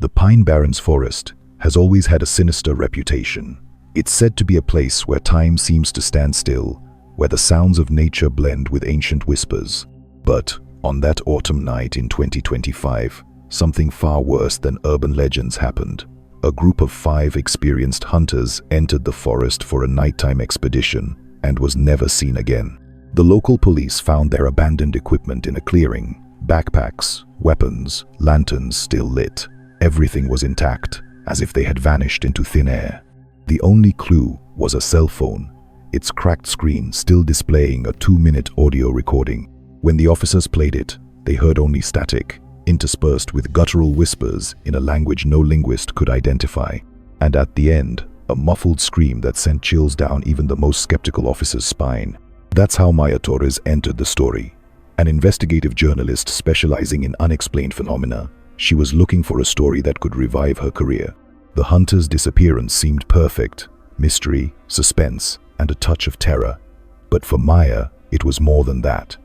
The Pine Barrens forest has always had a sinister reputation. It's said to be a place where time seems to stand still, where the sounds of nature blend with ancient whispers. But on that autumn night in 2025, something far worse than urban legends happened. A group of 5 experienced hunters entered the forest for a nighttime expedition and was never seen again. The local police found their abandoned equipment in a clearing. Backpacks, weapons, lanterns still lit. Everything was intact, as if they had vanished into thin air. The only clue was a cell phone, its cracked screen still displaying a 2-minute audio recording. When the officers played it, they heard only static, interspersed with guttural whispers in a language no linguist could identify. And at the end, a muffled scream that sent chills down even the most skeptical officer's spine. That's how Maya Torres entered the story. An investigative journalist specializing in unexplained phenomena, she was looking for a story that could revive her career. The hunter's disappearance seemed perfect: mystery, suspense, and a touch of terror. But for Maya, it was more than that.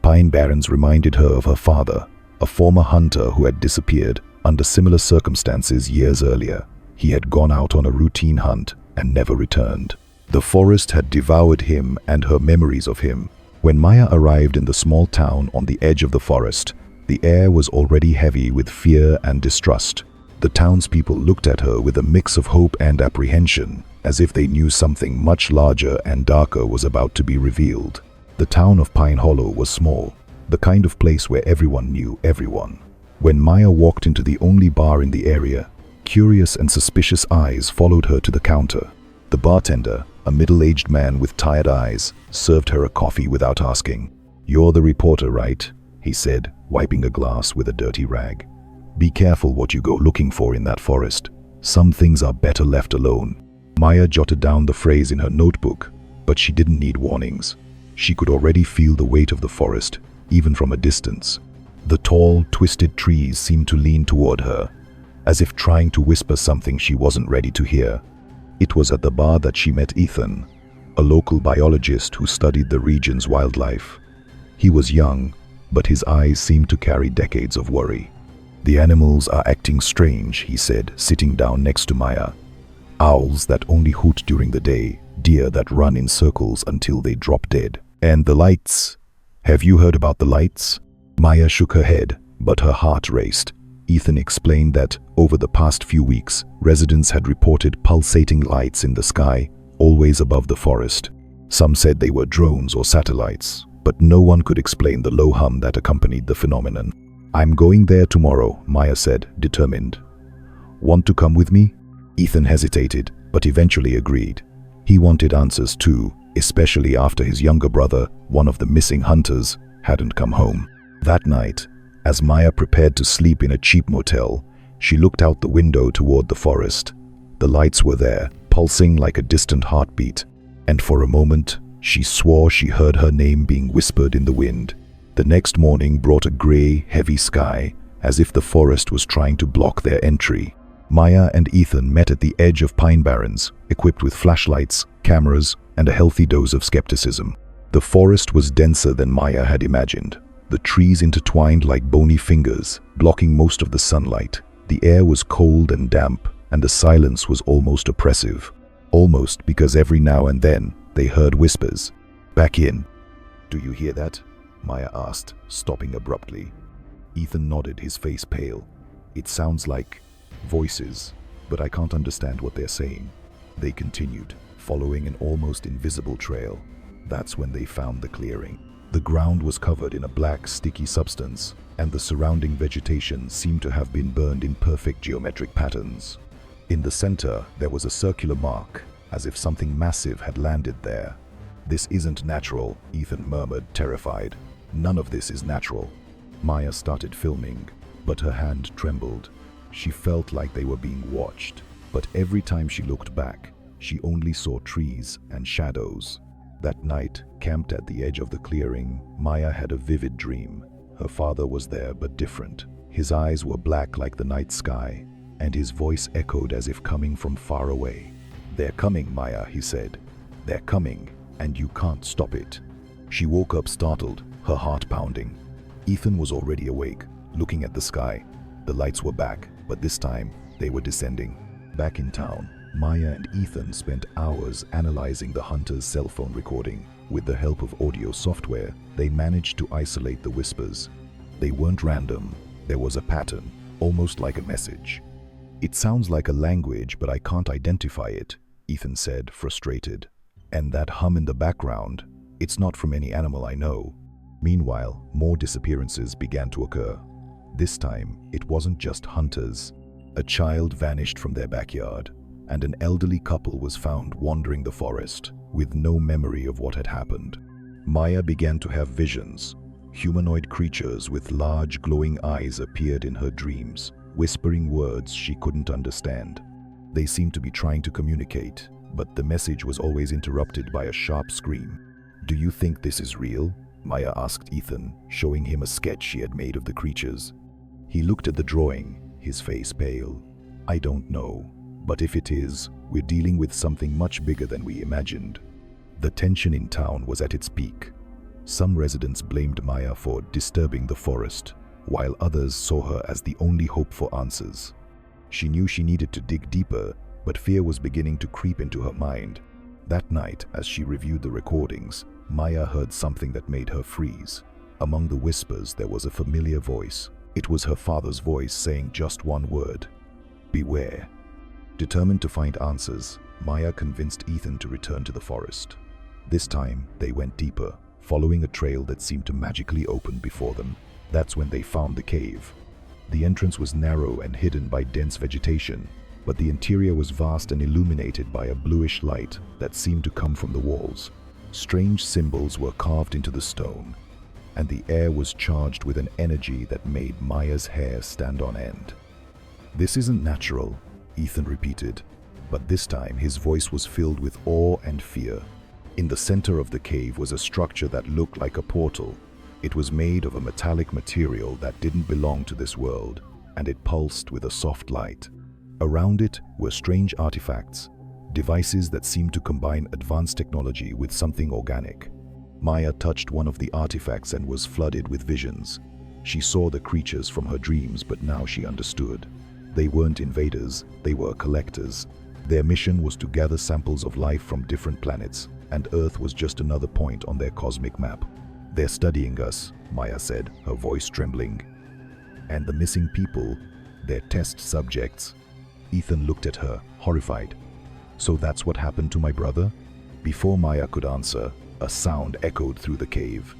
Pine Barrens reminded her of her father, a former hunter who had disappeared under similar circumstances years earlier. He had gone out on a routine hunt and never returned. The forest had devoured him and her memories of him. When Maya arrived in the small town on the edge of the forest, the air was already heavy with fear and distrust. The townspeople looked at her with a mix of hope and apprehension, as if they knew something much larger and darker was about to be revealed. The town of Pine Hollow was small, the kind of place where everyone knew everyone. When Maya walked into the only bar in the area, curious and suspicious eyes followed her to the counter. The bartender, a middle-aged man with tired eyes, served her a coffee without asking. "You're the reporter, right?" he said, wiping a glass with a dirty rag. "Be careful what you go looking for in that forest. Some things are better left alone." Maya jotted down the phrase in her notebook, but she didn't need warnings. She could already feel the weight of the forest, even from a distance. The tall, twisted trees seemed to lean toward her, as if trying to whisper something she wasn't ready to hear. It was at the bar that she met Ethan, a local biologist who studied the region's wildlife. He was young, but his eyes seemed to carry decades of worry. "The animals are acting strange," he said, sitting down next to Maya. "Owls that only hoot during the day, deer that run in circles until they drop dead. And the lights. Have you heard about the lights?" Maya shook her head, but her heart raced. Ethan explained that, over the past few weeks, residents had reported pulsating lights in the sky, always above the forest. Some said they were drones or satellites, but no one could explain the low hum that accompanied the phenomenon. "I'm going there tomorrow," Maya said, determined. "Want to come with me?" Ethan hesitated, but eventually agreed. He wanted answers too, especially after his younger brother, one of the missing hunters, hadn't come home. That night, as Maya prepared to sleep in a cheap motel, she looked out the window toward the forest. The lights were there, pulsing like a distant heartbeat, and for a moment, she swore she heard her name being whispered in the wind. The next morning brought a gray, heavy sky, as if the forest was trying to block their entry. Maya and Ethan met at the edge of Pine Barrens, equipped with flashlights, cameras, and a healthy dose of skepticism. The forest was denser than Maya had imagined. The trees intertwined like bony fingers, blocking most of the sunlight. The air was cold and damp, and the silence was almost oppressive. Almost because every now and then, they heard whispers. "Back in." "Do you hear that?" Maya asked, stopping abruptly. Ethan nodded, his face pale. "It sounds like voices, but I can't understand what they're saying." They continued, following an almost invisible trail. That's when they found the clearing. The ground was covered in a black, sticky substance, and the surrounding vegetation seemed to have been burned in perfect geometric patterns. In the center, there was a circular mark, as if something massive had landed there. "This isn't natural," Ethan murmured, terrified. "None of this is natural." Maya started filming, but her hand trembled. She felt like they were being watched, but every time she looked back, she only saw trees and shadows. That night, camped at the edge of the clearing, Maya had a vivid dream. Her father was there, but different. His eyes were black like the night sky, and his voice echoed as if coming from far away. "They're coming, Maya," he said. "They're coming, and you can't stop it." She woke up startled, her heart pounding. Ethan was already awake, looking at the sky. The lights were back, but this time they were descending. Back in town, Maya and Ethan spent hours analyzing the hunter's cell phone recording. With the help of audio software, they managed to isolate the whispers. They weren't random. There was a pattern, almost like a message. "It sounds like a language, but I can't identify it," Ethan said, frustrated. "And that hum in the background, it's not from any animal I know." Meanwhile, more disappearances began to occur. This time, it wasn't just hunters. A child vanished from their backyard, and an elderly couple was found wandering the forest with no memory of what had happened. Maya began to have visions. Humanoid creatures with large glowing eyes appeared in her dreams, whispering words she couldn't understand. They seemed to be trying to communicate, but the message was always interrupted by a sharp scream. "Do you think this is real?" Maya asked Ethan, showing him a sketch she had made of the creatures. He looked at the drawing, his face pale. "I don't know, but if it is, we're dealing with something much bigger than we imagined." The tension in town was at its peak. Some residents blamed Maya for disturbing the forest, while others saw her as the only hope for answers. She knew she needed to dig deeper, but fear was beginning to creep into her mind. That night, as she reviewed the recordings, Maya heard something that made her freeze. Among the whispers, there was a familiar voice. It was her father's voice saying just one word: "Beware." Determined to find answers, Maya convinced Ethan to return to the forest. This time, they went deeper, following a trail that seemed to magically open before them. That's when they found the cave. The entrance was narrow and hidden by dense vegetation, but the interior was vast and illuminated by a bluish light that seemed to come from the walls. Strange symbols were carved into the stone, and the air was charged with an energy that made Maya's hair stand on end. "This isn't natural," Ethan repeated, but this time his voice was filled with awe and fear. In the center of the cave was a structure that looked like a portal. It was made of a metallic material that didn't belong to this world, and it pulsed with a soft light. Around it were strange artifacts, devices that seemed to combine advanced technology with something organic. Maya touched one of the artifacts and was flooded with visions. She saw the creatures from her dreams, but now she understood. They weren't invaders, they were collectors. Their mission was to gather samples of life from different planets, and Earth was just another point on their cosmic map. "They're studying us," Maya said, her voice trembling. "And the missing people, they're test subjects." Ethan looked at her, horrified. "So that's what happened to my brother?" Before Maya could answer, a sound echoed through the cave.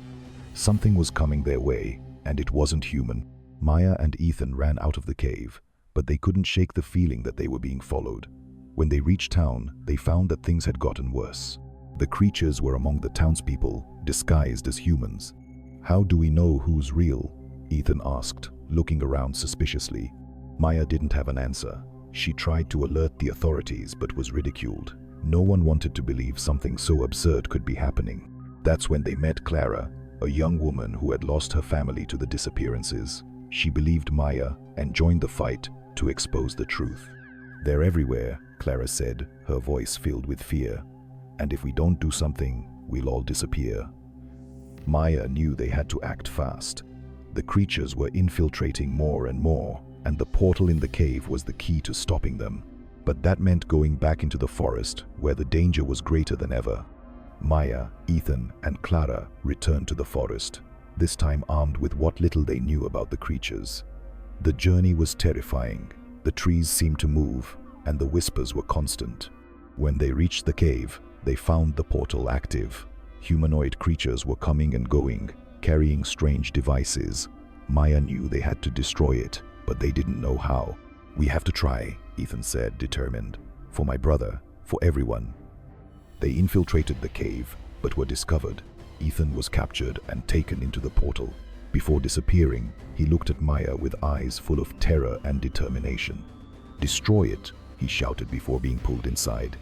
Something was coming their way, and it wasn't human. Maya and Ethan ran out of the cave, but they couldn't shake the feeling that they were being followed. When they reached town, they found that things had gotten worse. The creatures were among the townspeople, disguised as humans. "How do we know who's real?" Ethan asked, looking around suspiciously. Maya didn't have an answer. She tried to alert the authorities but was ridiculed. No one wanted to believe something so absurd could be happening. That's when they met Clara, a young woman who had lost her family to the disappearances. She believed Maya and joined the fight to expose the truth. "They're everywhere," Clara said, her voice filled with fear. "And if we don't do something, we'll all disappear." Maya knew they had to act fast. The creatures were infiltrating more and more, and the portal in the cave was the key to stopping them. But that meant going back into the forest, where the danger was greater than ever. Maya, Ethan, and Clara returned to the forest, this time armed with what little they knew about the creatures. The journey was terrifying. The trees seemed to move, and the whispers were constant. When they reached the cave, they found the portal active. Humanoid creatures were coming and going, carrying strange devices. Maya knew they had to destroy it, but they didn't know how. "We have to try," Ethan said, determined. "For my brother, for everyone." They infiltrated the cave, but were discovered. Ethan was captured and taken into the portal. Before disappearing, he looked at Maya with eyes full of terror and determination. "Destroy it," he shouted before being pulled inside.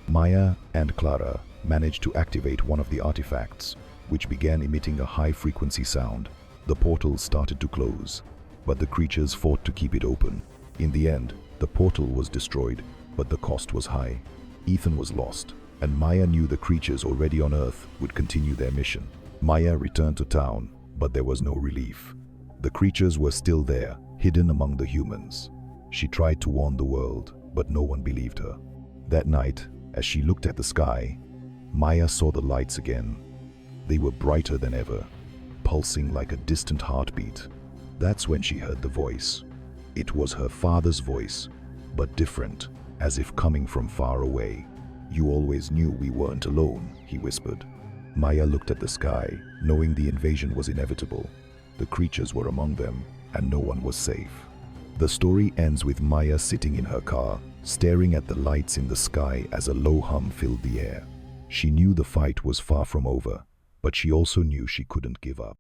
Maya and Clara managed to activate one of the artifacts, which began emitting a high-frequency sound. The portal started to close, but the creatures fought to keep it open. In the end, the portal was destroyed, but the cost was high. Ethan was lost, and Maya knew the creatures already on Earth would continue their mission. Maya returned to town, but there was no relief. The creatures were still there, hidden among the humans. She tried to warn the world, but no one believed her. That night, as she looked at the sky, Maya saw the lights again. They were brighter than ever, pulsing like a distant heartbeat. That's when she heard the voice. It was her father's voice, but different, as if coming from far away. "You always knew we weren't alone," he whispered. Maya looked at the sky, knowing the invasion was inevitable. The creatures were among them, and no one was safe. The story ends with Maya sitting in her car, staring at the lights in the sky as a low hum filled the air. She knew the fight was far from over, but she also knew she couldn't give up.